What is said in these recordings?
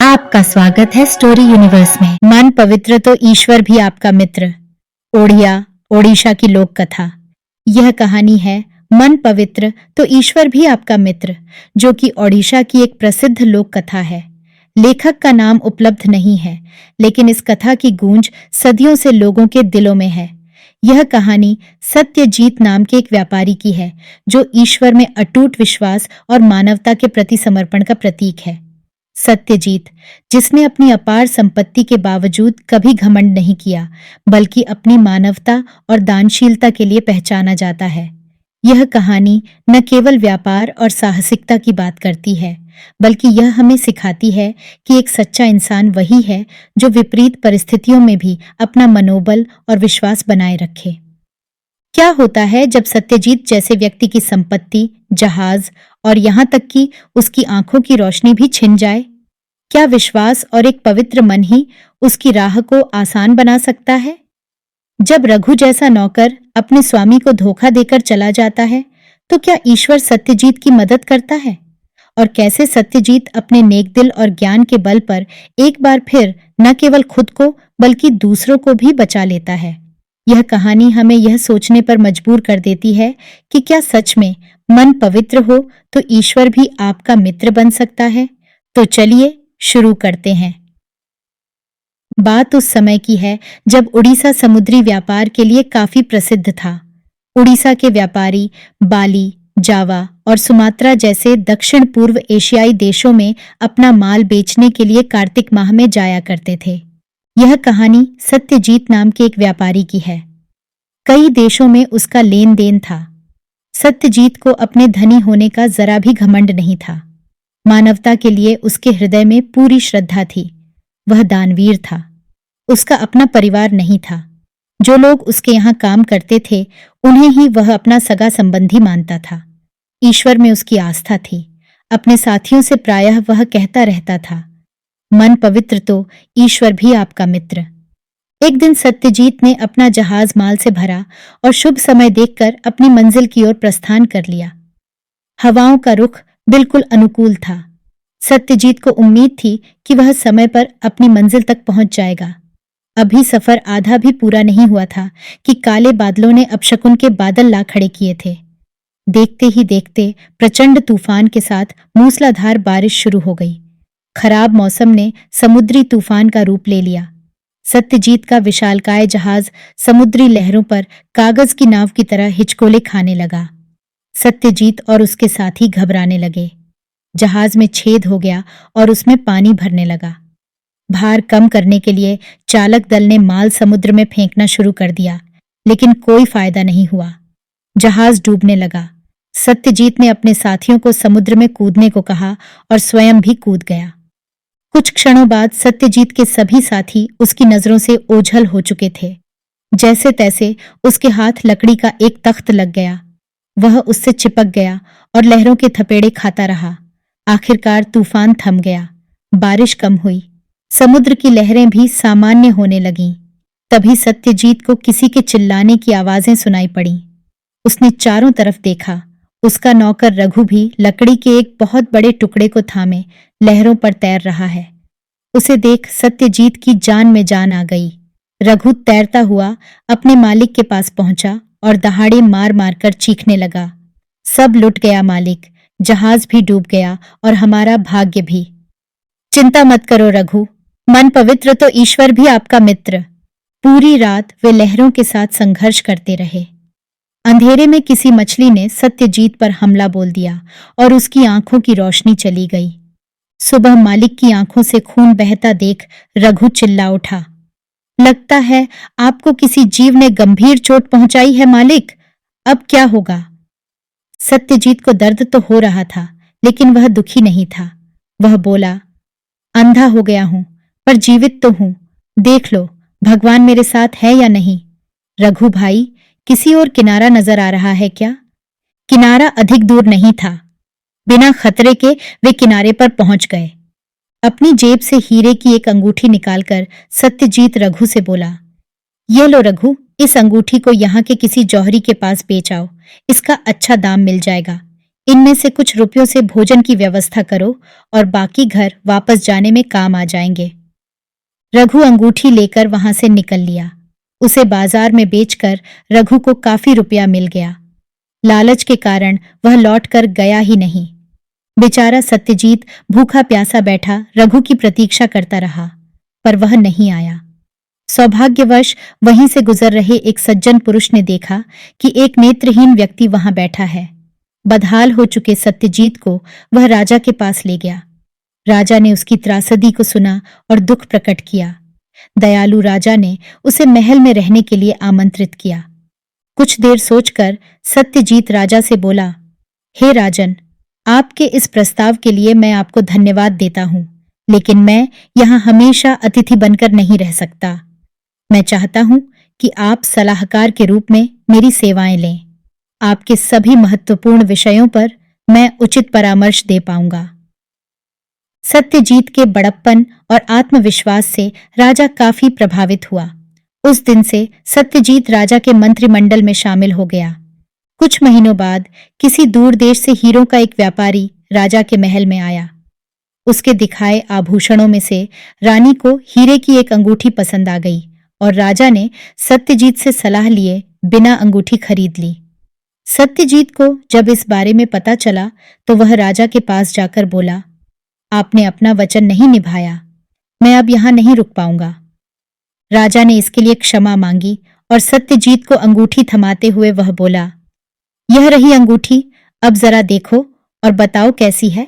आपका स्वागत है स्टोरी यूनिवर्स में। मन पवित्र तो ईश्वर भी आपका मित्र। ओडिया ओडिशा की लोक कथा। यह कहानी है मन पवित्र तो ईश्वर भी आपका मित्र, जो कि ओडिशा की एक प्रसिद्ध लोक कथा है। लेखक का नाम उपलब्ध नहीं है, लेकिन इस कथा की गूंज सदियों से लोगों के दिलों में है। यह कहानी सत्यजीत नाम के एक व्यापारी की है, जो ईश्वर में अटूट विश्वास और मानवता के प्रति समर्पण का प्रतीक है। सत्यजीत, जिसने अपनी अपार संपत्ति के बावजूद कभी घमंड नहीं किया, बल्कि अपनी मानवता और दानशीलता के लिए पहचाना जाता है। यह कहानी न केवल व्यापार और साहसिकता की बात करती है, बल्कि यह हमें सिखाती है कि एक सच्चा इंसान वही है जो विपरीत परिस्थितियों में भी अपना मनोबल और विश्वास बनाए रखे। क्या होता है जब सत्यजीत जैसे व्यक्ति की संपत्ति, जहाज और यहाँ तक कि उसकी आंखों की रोशनी भी छिन जाए? क्या विश्वास और एक पवित्र मन ही उसकी राह को आसान बना सकता है? जब रघु जैसा नौकर अपने स्वामी को धोखा देकर चला जाता है, तो क्या ईश्वर सत्यजीत की मदद करता है? और कैसे सत्यजीत अपने नेक दिल और ज्ञान के बल पर एक बार फिर न केवल खुद को बल्कि दूसरों को भी बचा लेता है? यह कहानी हमें यह सोचने पर मजबूर कर देती है कि क्या सच में मन पवित्र हो तो ईश्वर भी आपका मित्र बन सकता है? तो चलिए शुरू करते हैं। बात उस समय की है जब उड़ीसा समुद्री व्यापार के लिए काफी प्रसिद्ध था। उड़ीसा के व्यापारी बाली, जावा और सुमात्रा जैसे दक्षिण पूर्व एशियाई देशों में अपना माल बेचने के लिए कार्तिक माह में जाया करते थे। यह कहानी सत्यजीत नाम के एक व्यापारी की है। कई देशों में उसका लेन देन था। सत्यजीत को अपने धनी होने का जरा भी घमंड नहीं था। मानवता के लिए उसके हृदय में पूरी श्रद्धा थी। वह दानवीर था। उसका अपना परिवार नहीं था। जो लोग उसके यहाँ काम करते थे, उन्हें ही वह अपना सगा संबंधी मानता था। ईश्वर में उसकी आस्था थी। अपने साथियों से प्रायः वह कहता रहता था, मन पवित्र तो ईश्वर भी आपका मित्र। एक दिन सत्यजीत ने अपना जहाज माल से भरा और शुभ समय देखकर अपनी मंजिल की ओर प्रस्थान कर लिया। हवाओं का रुख बिल्कुल अनुकूल था। सत्यजीत को उम्मीद थी कि वह समय पर अपनी मंजिल तक पहुंच जाएगा। अभी सफर आधा भी पूरा नहीं हुआ था कि काले बादलों ने अपशकुन के बादल ला खड़े किए थे। देखते ही देखते प्रचंड तूफान के साथ मूसलाधार बारिश शुरू हो गई। खराब मौसम ने समुद्री तूफान का रूप ले लिया। सत्यजीत का विशालकाय जहाज समुद्री लहरों पर कागज की नाव की तरह हिचकोले खाने लगा। सत्यजीत और उसके साथी घबराने लगे। जहाज में छेद हो गया और उसमें पानी भरने लगा। भार कम करने के लिए चालक दल ने माल समुद्र में फेंकना शुरू कर दिया, लेकिन कोई फायदा नहीं हुआ। जहाज डूबने लगा। सत्यजीत ने अपने साथियों को समुद्र में कूदने को कहा और स्वयं भी कूद गया। कुछ क्षणों बाद सत्यजीत के सभी साथी उसकी नजरों से ओझल हो चुके थे। जैसे तैसे उसके हाथ लकड़ी का एक तख्त लग गया। वह उससे चिपक गया और लहरों के थपेड़े खाता रहा। आखिरकार तूफान थम गया। बारिश कम हुई। समुद्र की लहरें भी सामान्य होने लगीं। तभी सत्यजीत को किसी के चिल्लाने की आवाजें सुनाई पड़ीं। उसने चारों तरफ देखा। उसका नौकर रघु भी लकड़ी के एक बहुत बड़े टुकड़े को थामे लहरों पर तैर रहा है। उसे देख सत्यजीत की जान में जान आ गई। रघु तैरता हुआ अपने मालिक के पास पहुंचा और दहाड़े मार मार कर चीखने लगा, सब लुट गया मालिक, जहाज भी डूब गया और हमारा भाग्य भी। चिंता मत करो रघु, मन पवित्र तो ईश्वर भी आपका मित्र। पूरी रात वे लहरों के साथ संघर्ष करते रहे। अंधेरे में किसी मछली ने सत्यजीत पर हमला बोल दिया और उसकी आंखों की रोशनी चली गई। सुबह मालिक की आंखों से खून बहता देख रघु चिल्ला उठा, लगता है आपको किसी जीव ने गंभीर चोट पहुंचाई है मालिक, अब क्या होगा? सत्यजीत को दर्द तो हो रहा था, लेकिन वह दुखी नहीं था। वह बोला, अंधा हो गया हूं पर जीवित तो हूं, देख लो भगवान मेरे साथ है या नहीं। रघु भाई, किसी और किनारा नजर आ रहा है क्या? किनारा अधिक दूर नहीं था। बिना खतरे के वे किनारे पर पहुंच गए। अपनी जेब से हीरे की एक अंगूठी निकालकर सत्यजीत रघु से बोला, ये लो रघु, इस अंगूठी को यहाँ के किसी जौहरी के पास बेच आओ, इसका अच्छा दाम मिल जाएगा। इनमें से कुछ रुपयों से भोजन की व्यवस्था करो और बाकी घर वापस जाने में काम आ जाएंगे। रघु अंगूठी लेकर वहां से निकल लिया। उसे बाजार में बेचकर रघु को काफी रुपया मिल गया। लालच के कारण वह लौटकर गया ही नहीं। बेचारा सत्यजीत भूखा प्यासा बैठा रघु की प्रतीक्षा करता रहा, पर वह नहीं आया। सौभाग्यवश वहीं से गुजर रहे एक सज्जन पुरुष ने देखा कि एक नेत्रहीन व्यक्ति वहां बैठा है। बदहाल हो चुके सत्यजीत को वह राजा के पास ले गया। राजा ने उसकी त्रासदी को सुना और दुख प्रकट किया। दयालु राजा ने उसे महल में रहने के लिए आमंत्रित किया। कुछ देर सोचकर सत्यजीत राजा से बोला, हे राजन, आपके इस प्रस्ताव के लिए मैं आपको धन्यवाद देता हूं, लेकिन मैं यहां हमेशा अतिथि बनकर नहीं रह सकता। मैं चाहता हूं कि आप सलाहकार के रूप में मेरी सेवाएं लें। आपके सभी महत्वपूर्ण विषयों पर मैं उचित परामर्श दे पाऊंगा। सत्यजीत के बड़प्पन और आत्मविश्वास से राजा काफी प्रभावित हुआ। उस दिन से सत्यजीत राजा के मंत्रिमंडल में शामिल हो गया। कुछ महीनों बाद किसी दूर देश से हीरों का एक व्यापारी राजा के महल में आया। उसके दिखाए आभूषणों में से रानी को हीरे की एक अंगूठी पसंद आ गई और राजा ने सत्यजीत से सलाह लिए बिना अंगूठी खरीद ली। सत्यजीत को जब इस बारे में पता चला तो वह राजा के पास जाकर बोला, आपने अपना वचन नहीं निभाया, मैं अब यहां नहीं रुक पाऊंगा। राजा ने इसके लिए क्षमा मांगी और सत्यजीत को अंगूठी थमाते हुए वह बोला, यह रही अंगूठी, अब जरा देखो और बताओ कैसी है।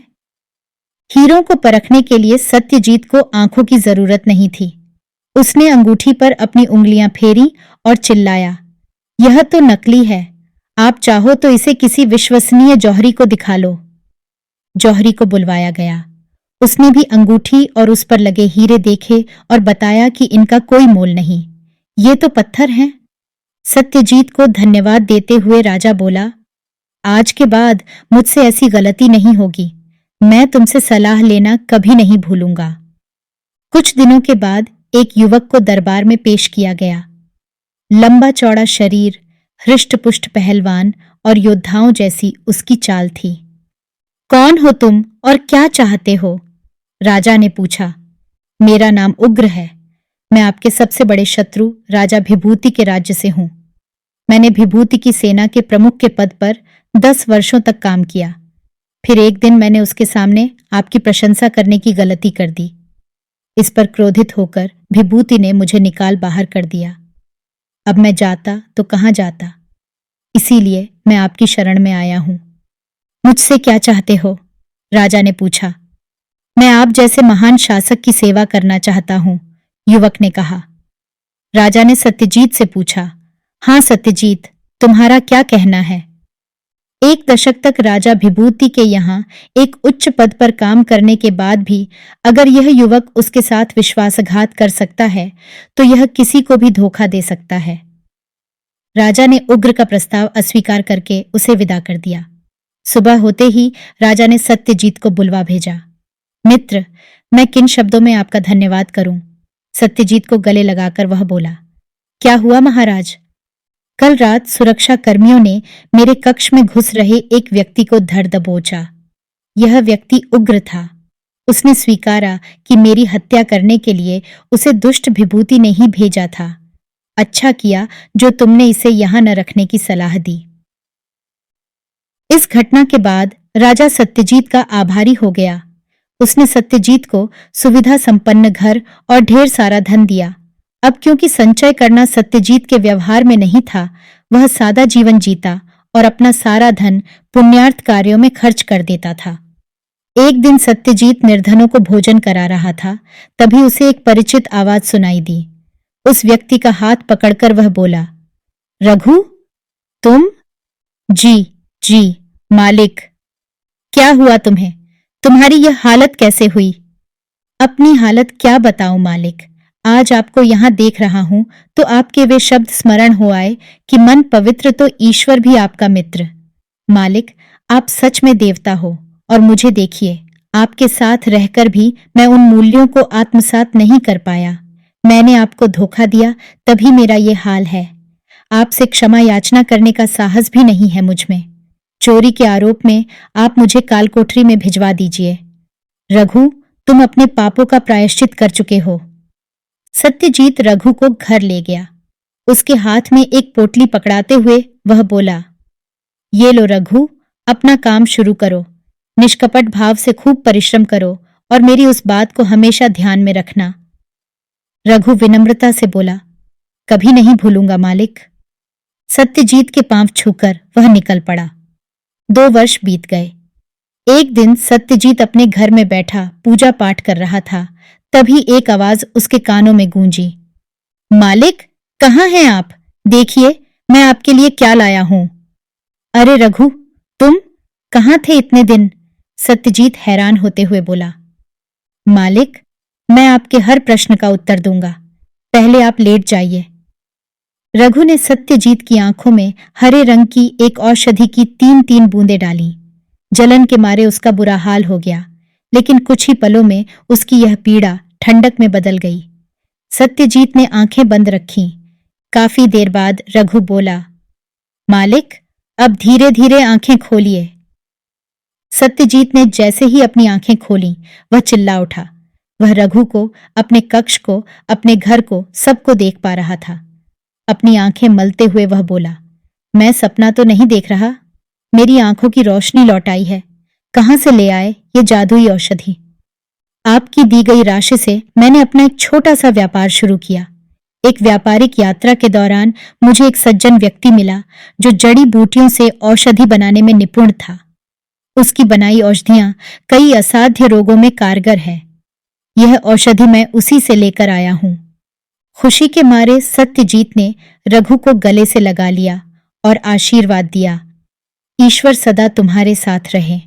हीरों को परखने के लिए सत्यजीत को आंखों की जरूरत नहीं थी। उसने अंगूठी पर अपनी उंगलियां फेरी और चिल्लाया, यह तो नकली है, आप चाहो तो इसे किसी विश्वसनीय जौहरी को दिखा लो। जौहरी को बुलवाया गया। उसने भी अंगूठी और उस पर लगे हीरे देखे और बताया कि इनका कोई मोल नहीं, ये तो पत्थर हैं। सत्यजीत को धन्यवाद देते हुए राजा बोला, आज के बाद मुझसे ऐसी गलती नहीं होगी, मैं तुमसे सलाह लेना कभी नहीं भूलूंगा। कुछ दिनों के बाद एक युवक को दरबार में पेश किया गया। लंबा चौड़ा शरीर, हृष्ट-पुष्ट पहलवान और योद्धाओं जैसी उसकी चाल थी। कौन हो तुम और क्या चाहते हो? राजा ने पूछा। मेरा नाम उग्र है, मैं आपके सबसे बड़े शत्रु राजा विभूति के राज्य से हूं। मैंने विभूति की सेना के प्रमुख के पद पर 10 वर्षों तक काम किया। फिर एक दिन मैंने उसके सामने आपकी प्रशंसा करने की गलती कर दी। इस पर क्रोधित होकर विभूति ने मुझे निकाल बाहर कर दिया। अब मैं जाता तो कहाँ जाता, इसीलिए मैं आपकी शरण में आया हूं। मुझसे क्या चाहते हो? राजा ने पूछा। मैं आप जैसे महान शासक की सेवा करना चाहता हूं, युवक ने कहा। राजा ने सत्यजीत से पूछा, हाँ सत्यजीत, तुम्हारा क्या कहना है? 1 दशक तक राजा विभूति के यहाँ एक उच्च पद पर काम करने के बाद भी अगर यह युवक उसके साथ विश्वासघात कर सकता है तो यह किसी को भी धोखा दे सकता है। राजा ने उग्र का प्रस्ताव अस्वीकार करके उसे विदा कर दिया। सुबह होते ही राजा ने सत्यजीत को बुलवा भेजा। मित्र, मैं किन शब्दों में आपका धन्यवाद करूं? सत्यजीत को गले लगाकर वह बोला। क्या हुआ महाराज? कल रात सुरक्षा कर्मियों ने मेरे कक्ष में घुस रहे एक व्यक्ति को धर दबोचा। यह व्यक्ति उग्र था। उसने स्वीकारा कि मेरी हत्या करने के लिए उसे दुष्ट विभूति ने ही भेजा था। अच्छा किया जो तुमने इसे यहां न रखने की सलाह दी। इस घटना के बाद राजा सत्यजीत का आभारी हो गया। उसने सत्यजीत को सुविधा संपन्न घर और ढेर सारा धन दिया। अब क्योंकि संचय करना सत्यजीत के व्यवहार में नहीं था, वह सादा जीवन जीता और अपना सारा धन पुण्यार्थ कार्यों में खर्च कर देता था। एक दिन सत्यजीत निर्धनों को भोजन करा रहा था, तभी उसे एक परिचित आवाज सुनाई दी। उस व्यक्ति का हाथ पकड़कर वह बोला, रघु, तुम? जी मालिक। क्या हुआ तुम्हें? तुम्हारी यह हालत कैसे हुई? अपनी हालत क्या बताऊं मालिक, आज आपको यहां देख रहा हूं तो आपके वे शब्द स्मरण हो आए कि मन पवित्र तो ईश्वर भी आपका मित्र। मालिक, आप सच में देवता हो और मुझे देखिए, आपके साथ रहकर भी मैं उन मूल्यों को आत्मसात नहीं कर पाया। मैंने आपको धोखा दिया, तभी मेरा ये हाल है। आपसे क्षमा याचना करने का साहस भी नहीं है मुझ में। चोरी के आरोप में आप मुझे काल कोठरी में भिजवा दीजिए। रघु, तुम अपने पापों का प्रायश्चित कर चुके हो। सत्यजीत रघु को घर ले गया। उसके हाथ में एक पोटली पकड़ाते हुए वह बोला, ये लो रघु, अपना काम शुरू करो। निष्कपट भाव से खूब परिश्रम करो और मेरी उस बात को हमेशा ध्यान में रखना। रघु विनम्रता से बोला, कभी नहीं भूलूंगा मालिक। सत्यजीत के पांव छूकर वह निकल पड़ा। 2 वर्ष बीत गए। एक दिन सत्यजीत अपने घर में बैठा पूजा पाठ कर रहा था। तभी एक आवाज उसके कानों में गूंजी, मालिक, कहाँ हैं आप? देखिए, मैं आपके लिए क्या लाया हूं। अरे रघु, तुम कहाँ थे इतने दिन? सत्यजीत हैरान होते हुए बोला, मालिक, मैं आपके हर प्रश्न का उत्तर दूंगा, पहले आप लेट जाइए। रघु ने सत्यजीत की आंखों में हरे रंग की एक औषधि की 3-3 बूंदें डाली। जलन के मारे उसका बुरा हाल हो गया, लेकिन कुछ ही पलों में उसकी यह पीड़ा ठंडक में बदल गई। सत्यजीत ने आंखें बंद रखीं। काफी देर बाद रघु बोला, मालिक, अब धीरे धीरे आंखें खोलिए। सत्यजीत ने जैसे ही अपनी आंखें खोलीं, वह चिल्ला उठा। वह रघु को, अपने कक्ष को, अपने घर को, सबको देख पा रहा था। अपनी आंखें मलते हुए वह बोला, मैं सपना तो नहीं देख रहा। मेरी आंखों की रोशनी लौट आई है। कहां से ले आए ये जादुई औषधि? आपकी दी गई राशि से मैंने अपना एक छोटा सा व्यापार शुरू किया। एक व्यापारिक यात्रा के दौरान मुझे एक सज्जन व्यक्ति मिला जो जड़ी बूटियों से औषधि बनाने में निपुण था। उसकी बनाई औषधियां कई असाध्य रोगों में कारगर है। यह औषधि मैं उसी से लेकर आया हूं। खुशी के मारे सत्यजीत ने रघु को गले से लगा लिया और आशीर्वाद दिया, ईश्वर सदा तुम्हारे साथ रहे।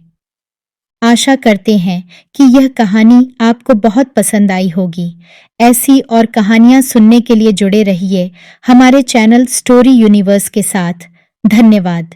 आशा करते हैं कि यह कहानी आपको बहुत पसंद आई होगी। ऐसी और कहानियां सुनने के लिए जुड़े रहिए हमारे चैनल स्टोरी यूनिवर्स के साथ। धन्यवाद।